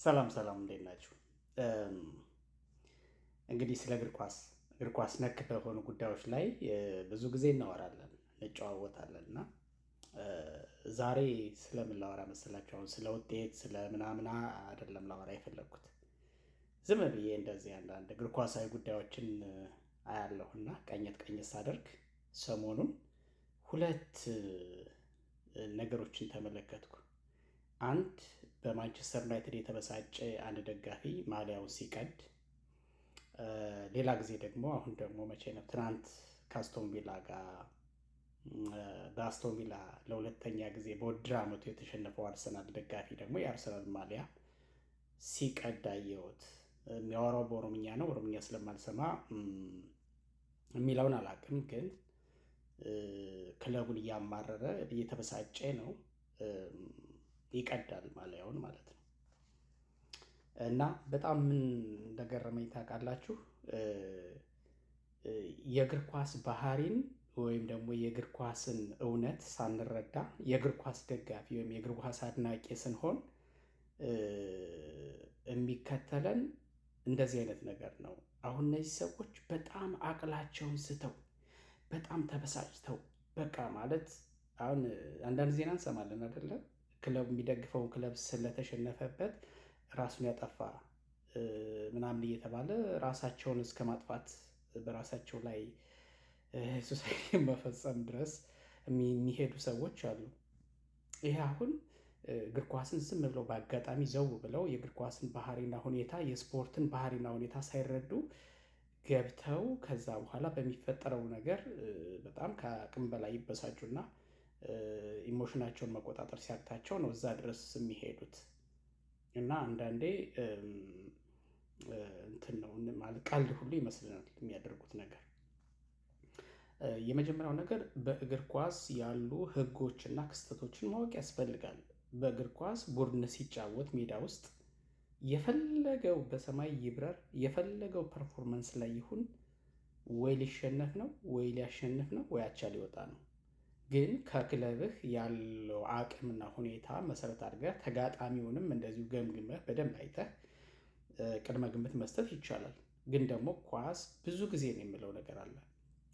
ሰላም ሰላም፣ እንዴት ናችሁ? እንግዲህ ስለ እግር ኳስ ነክ በሆኑ ጉዳዮች ላይ ብዙ ጊዜ እናወራለን፣ እንጨዋወታለን እና ዛሬ ስለምን ላወራ መሰላችሁ? አሁን ስለ ውጤት ስለ ምናምን አይደለም ላወራ የፈለግኩት። ዝም ብዬ እንደዚህ አንዳንድ እግር ኳሳዊ ጉዳዮችን አያለሁና ቀኘት ቀኘት ሳደርግ ሰሞኑን ሁለት ነገሮችን ተመለከትኩ። አንድ በማንቸስተር ዩናይትድ የተበሳጨ አንድ ደጋፊ ማሊያውን ሲቀድ፣ ሌላ ጊዜ ደግሞ አሁን ደግሞ መቼ ነው ትናንት ከአስቶን ቪላ ጋር በአስቶን ቪላ ለሁለተኛ ጊዜ በውድድር ዓመቱ የተሸነፈው አርሰናል ደጋፊ ደግሞ የአርሰናል ማሊያ ሲቀድ አየሁት። የሚያወራው በኦሮምኛ ነው። ኦሮምኛ ስለማልሰማ የሚለውን አላውቅም፣ ግን ክለቡን እያማረረ እየተበሳጨ ነው። ይቀዳል ማሊያውን ማለት ነው። እና በጣም ምን እንደገረመኝ ታውቃላችሁ? የእግር ኳስ ባህሪን ወይም ደግሞ የእግር ኳስን እውነት ሳንረዳ የእግር ኳስ ደጋፊ ወይም የእግር ኳስ አድናቂ ስንሆን የሚከተለን እንደዚህ አይነት ነገር ነው። አሁን እነዚህ ሰዎች በጣም አቅላቸውን ስተው በጣም ተበሳጭተው በቃ ማለት አሁን አንዳንድ ዜና እንሰማለን አይደለም? ክለብ የሚደግፈውን ክለብ ስለተሸነፈበት ራሱን ያጠፋ ምናምን እየተባለ ራሳቸውን እስከ ማጥፋት በራሳቸው ላይ ሱሳይድ መፈጸም ድረስ የሚሄዱ ሰዎች አሉ። ይሄ አሁን እግር ኳስን ዝም ብለው በአጋጣሚ ዘው ብለው የእግር ኳስን ባህሪና ሁኔታ የስፖርትን ባህሪና ሁኔታ ሳይረዱ ገብተው ከዛ በኋላ በሚፈጠረው ነገር በጣም ከአቅም በላይ ይበሳጩና ኢሞሽናቸውን መቆጣጠር ሲያቅታቸው ነው እዛ ድረስ የሚሄዱት። እና አንዳንዴ እንትን ነው ማለት ቀልድ ሁሉ ይመስልናል የሚያደርጉት ነገር። የመጀመሪያው ነገር በእግር ኳስ ያሉ ሕጎችና ክስተቶችን ማወቅ ያስፈልጋል። በእግር ኳስ ቡድን ሲጫወት ሜዳ ውስጥ የፈለገው በሰማይ ይብረር የፈለገው ፐርፎርማንስ ላይ ይሁን ወይ ሊሸነፍ ነው ወይ ሊያሸንፍ ነው ወይ አቻ ሊወጣ ነው። ግን ከክለብህ ያለው አቅምና ሁኔታ መሰረት አድርገህ ተጋጣሚውንም እንደዚሁ ገምግመህ በደንብ አይተህ ቅድመ ግምት መስጠት ይቻላል። ግን ደግሞ ኳስ ብዙ ጊዜ ነው የምለው ነገር አለ።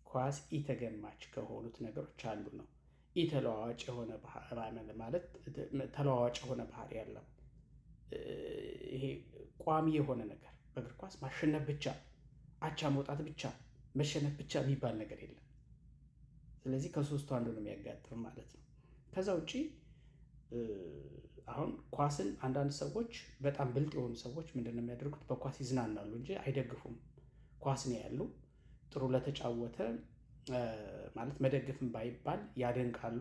ኳስ ኢተገማች ከሆኑት ነገሮች አንዱ ነው። ኢተለዋዋጭ የሆነ ማለት ተለዋዋጭ የሆነ ባህሪ ያለው ይሄ ቋሚ የሆነ ነገር በእግር ኳስ ማሸነፍ ብቻ፣ አቻ መውጣት ብቻ፣ መሸነፍ ብቻ የሚባል ነገር የለም። ስለዚህ ከሶስቱ አንዱ ነው የሚያጋጥም ማለት ነው። ከዛ ውጪ አሁን ኳስን አንዳንድ ሰዎች በጣም ብልጥ የሆኑ ሰዎች ምንድን ነው የሚያደርጉት? በኳስ ይዝናናሉ እንጂ አይደግፉም። ኳስ ነው ያሉ ጥሩ ለተጫወተ ማለት መደገፍም ባይባል ያደንቃሉ፣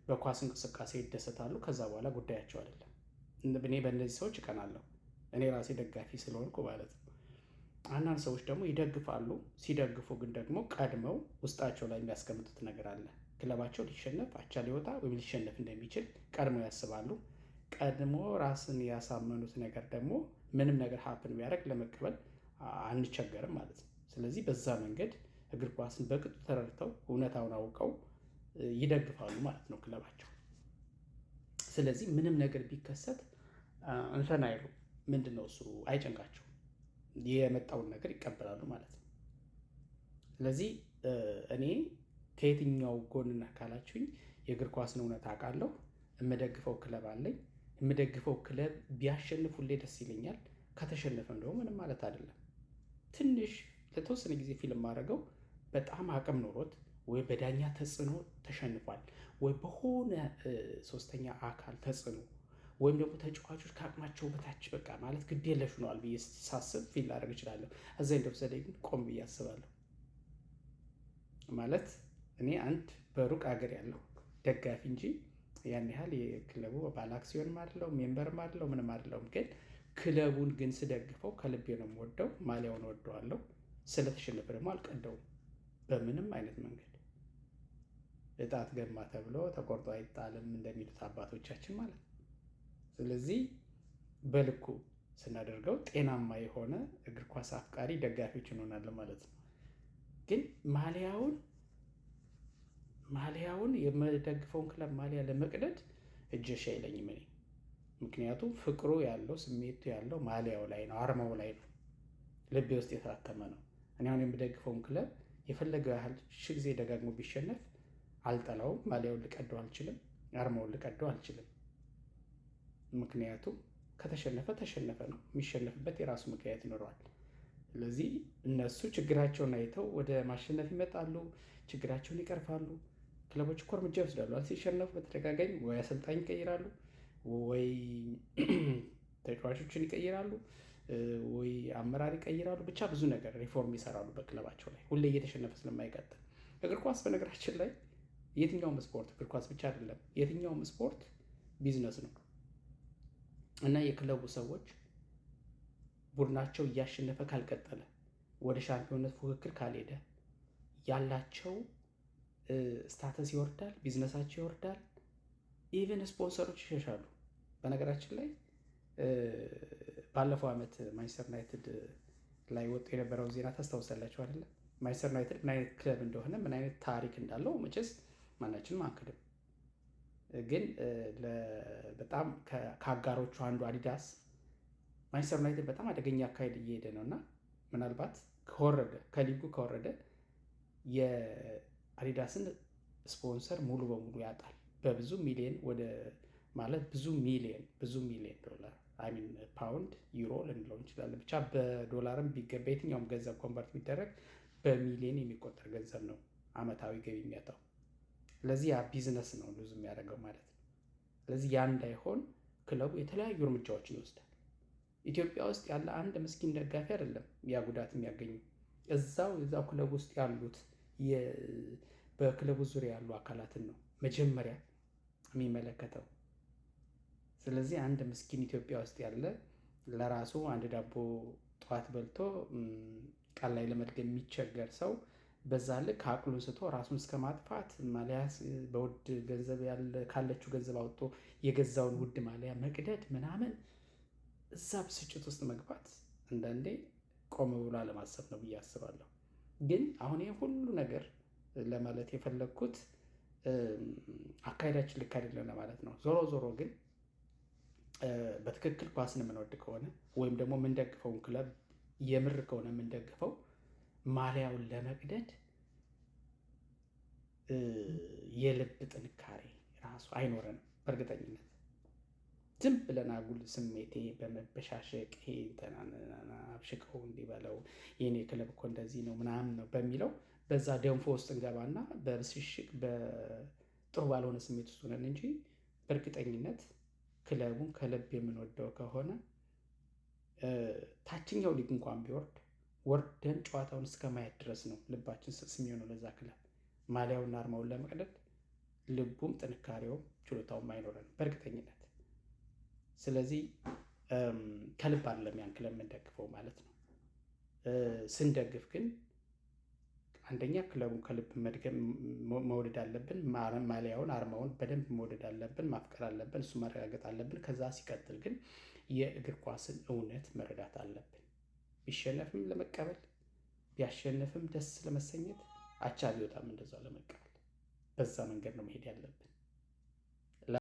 በኳስ እንቅስቃሴ ይደሰታሉ። ከዛ በኋላ ጉዳያቸው አይደለም። እኔ በእነዚህ ሰዎች እቀናለሁ፣ እኔ ራሴ ደጋፊ ስለሆንኩ ማለት ነው። አንዳንድ ሰዎች ደግሞ ይደግፋሉ። ሲደግፉ ግን ደግሞ ቀድመው ውስጣቸው ላይ የሚያስቀምጡት ነገር አለ። ክለባቸው ሊሸነፍ አቻ ሊወጣ ወይም ሊሸነፍ እንደሚችል ቀድመው ያስባሉ። ቀድሞ ራስን ያሳመኑት ነገር ደግሞ ምንም ነገር ሀፕን ቢያደርግ ለመቀበል አንቸገርም ማለት ነው። ስለዚህ በዛ መንገድ እግር ኳስን በቅጡ ተረድተው እውነታውን አውቀው ይደግፋሉ ማለት ነው ክለባቸው። ስለዚህ ምንም ነገር ቢከሰት እንትን አይሉ፣ ምንድን ነው እሱ አይጨንቃቸው፣ የመጣውን ነገር ይቀበላሉ ማለት ነው። ስለዚህ እኔ ከየትኛው ጎን ነህ ካላችሁኝ የእግር ኳስን እውነት አውቃለሁ። የምደግፈው ክለብ አለኝ። የምደግፈው ክለብ ቢያሸንፍ ሁሌ ደስ ይለኛል። ከተሸነፈም ደግሞ ምንም ማለት አይደለም። ትንሽ ለተወሰነ ጊዜ ፊልም አድርገው በጣም አቅም ኖሮት ወይ በዳኛ ተጽዕኖ ተሸንፏል ወይ በሆነ ሶስተኛ አካል ተጽዕኖ ወይም ደግሞ ተጫዋቾች ከአቅማቸው በታች በቃ ማለት ግድ የለሽ ሆነዋል ብዬ ሳስብ ፊል ላደርግ እችላለሁ። እዛ እንደወሰደኝ ግን ቆም ብዬ አስባለሁ። ማለት እኔ አንድ በሩቅ ሀገር ያለው ደጋፊ እንጂ ያን ያህል የክለቡ ባለ አክሲዮንም አይደለሁም ሜምበርም አይደለሁም ምንም አይደለሁም። ግን ክለቡን ግን ስደግፈው ከልቤ ነው የምወደው። ማሊያውን ወደዋለሁ። ስለተሸነፈ ደግሞ አልቀደውም በምንም አይነት መንገድ። እጣት ገማ ተብሎ ተቆርጦ አይጣልም እንደሚሉት አባቶቻችን ማለት ነው። ስለዚህ በልኩ ስናደርገው ጤናማ የሆነ እግር ኳስ አፍቃሪ ደጋፊዎች እንሆናለን ማለት ነው። ግን ማሊያውን የምደግፈውን ክለብ ማሊያ ለመቅደድ እጀሻ አይለኝም እኔ። ምክንያቱም ፍቅሩ ያለው ስሜቱ ያለው ማሊያው ላይ ነው፣ አርማው ላይ ነው፣ ልቤ ውስጥ የታተመ ነው። እኔ አሁን የምደግፈውን ክለብ የፈለገው ያህል ሺህ ጊዜ ደጋግሞ ቢሸነፍ አልጠላውም። ማሊያውን ልቀደው አልችልም፣ አርማውን ልቀደው አልችልም። ምክንያቱም ከተሸነፈ ተሸነፈ ነው። የሚሸነፍበት የራሱ ምክንያት ይኖረዋል። ስለዚህ እነሱ ችግራቸውን አይተው ወደ ማሸነፍ ይመጣሉ፣ ችግራቸውን ይቀርፋሉ። ክለቦች እኮ እርምጃ ይወስዳሉ። ሲሸነፉ በተደጋጋሚ ወይ አሰልጣኝ ይቀይራሉ፣ ወይ ተጫዋቾችን ይቀይራሉ፣ ወይ አመራር ይቀይራሉ። ብቻ ብዙ ነገር ሪፎርም ይሰራሉ በክለባቸው ላይ ሁሌ እየተሸነፈ ስለማይቀጥል። እግር ኳስ በነገራችን ላይ የትኛውም ስፖርት፣ እግር ኳስ ብቻ አይደለም፣ የትኛውም ስፖርት ቢዝነስ ነው እና የክለቡ ሰዎች ቡድናቸው እያሸነፈ ካልቀጠለ፣ ወደ ሻምፒዮንነት ፉክክር ካልሄደ ያላቸው ስታተስ ይወርዳል፣ ቢዝነሳቸው ይወርዳል፣ ኢቨን ስፖንሰሮች ይሸሻሉ። በነገራችን ላይ ባለፈው ዓመት ማንቸስተር ዩናይትድ ላይ ወጡ የነበረውን ዜና ታስታውሳላችሁ አይደለ? ማንቸስተር ዩናይትድ ምን አይነት ክለብ እንደሆነ ምን አይነት ታሪክ እንዳለው መቼስ ማናችንም አንክድም። ግን በጣም ከአጋሮቹ አንዱ አዲዳስ ማንቸስተር ዩናይትድ በጣም አደገኛ አካሄድ እየሄደ ነው እና ምናልባት ከሊጉ ከወረደ የአዲዳስን ስፖንሰር ሙሉ በሙሉ ያጣል። በብዙ ሚሊዮን ብዙ ሚሊዮን ዶላር ፓውንድ፣ ዩሮ ልንለው እንችላለን። ብቻ በዶላርም ቢገባ የትኛውም ገንዘብ ኮንቨርት ቢደረግ በሚሊዮን የሚቆጠር ገንዘብ ነው አመታዊ ገቢ የሚያጣው። ስለዚህ ያ ቢዝነስ ነው ሉዝ የሚያደርገው ማለት ነው። ስለዚህ ያ እንዳይሆን ክለቡ የተለያዩ እርምጃዎችን ይወስዳል። ኢትዮጵያ ውስጥ ያለ አንድ ምስኪን ደጋፊ አይደለም ያ ጉዳት የሚያገኙ፣ እዛው ክለብ ውስጥ ያሉት በክለቡ ዙሪያ ያሉ አካላትን ነው መጀመሪያ የሚመለከተው። ስለዚህ አንድ ምስኪን ኢትዮጵያ ውስጥ ያለ ለራሱ አንድ ዳቦ ጠዋት በልቶ ቀን ላይ ለመድገም የሚቸገር ሰው በዛ ልክ አቅሉን ስቶ ራሱን እስከ ማጥፋት ማሊያ በውድ ገንዘብ ካለችው ገንዘብ አውጥቶ የገዛውን ውድ ማሊያ መቅደድ ምናምን፣ እዛ ብስጭት ውስጥ መግባት አንዳንዴ ቆም ብሎ አለማሰብ ነው ብዬ አስባለሁ። ግን አሁን ይህ ሁሉ ነገር ለማለት የፈለግኩት አካሄዳችን ልክ አይደለም ለማለት ነው። ዞሮ ግን በትክክል ኳስን የምንወድ ከሆነ ወይም ደግሞ የምንደግፈውን ክለብ የምር ከሆነ የምንደግፈው ማሊያውን ለመቅደድ የልብ ጥንካሬ ራሱ አይኖረንም በእርግጠኝነት። ዝም ብለን አጉል ስሜቴ በመበሻሸቅ አብሽቀው እንዲበለው የኔ ክለብ እኮ እንደዚህ ነው ምናምን ነው በሚለው በዛ ደንፎ ውስጥ እንገባና በብሽሽቅ በጥሩ ባልሆነ ስሜት ውስጥ ሆነን እንጂ በእርግጠኝነት ክለቡን ከልብ የምንወደው ከሆነ ታችኛው ሊግ እንኳን ቢወርድ ወርደን ጨዋታውን እስከ ማየት ድረስ ነው ልባችን ስስ የሚሆነው ለዛ ክለብ ማሊያውና አርማውን ለመቅደድ ልቡም ጥንካሬውም ችሎታውም አይኖረንም በእርግጠኝነት። ስለዚህ ከልብ አይደለም ያን ክለብ የምንደግፈው ማለት ነው። ስንደግፍ ግን አንደኛ ክለቡን ከልብ መውደድ አለብን። ማሊያውን አርማውን በደንብ መውደድ አለብን፣ ማፍቀር አለብን፣ እሱ መረጋገጥ አለብን። ከዛ ሲቀጥል ግን የእግር ኳስን እውነት መረዳት አለብን። ቢሸነፍም ለመቀበል ቢያሸንፍም ደስ ለመሰኘት፣ አቻ ቢወጣም እንደዛው ለመቀበል። በዛ መንገድ ነው መሄድ ያለብን።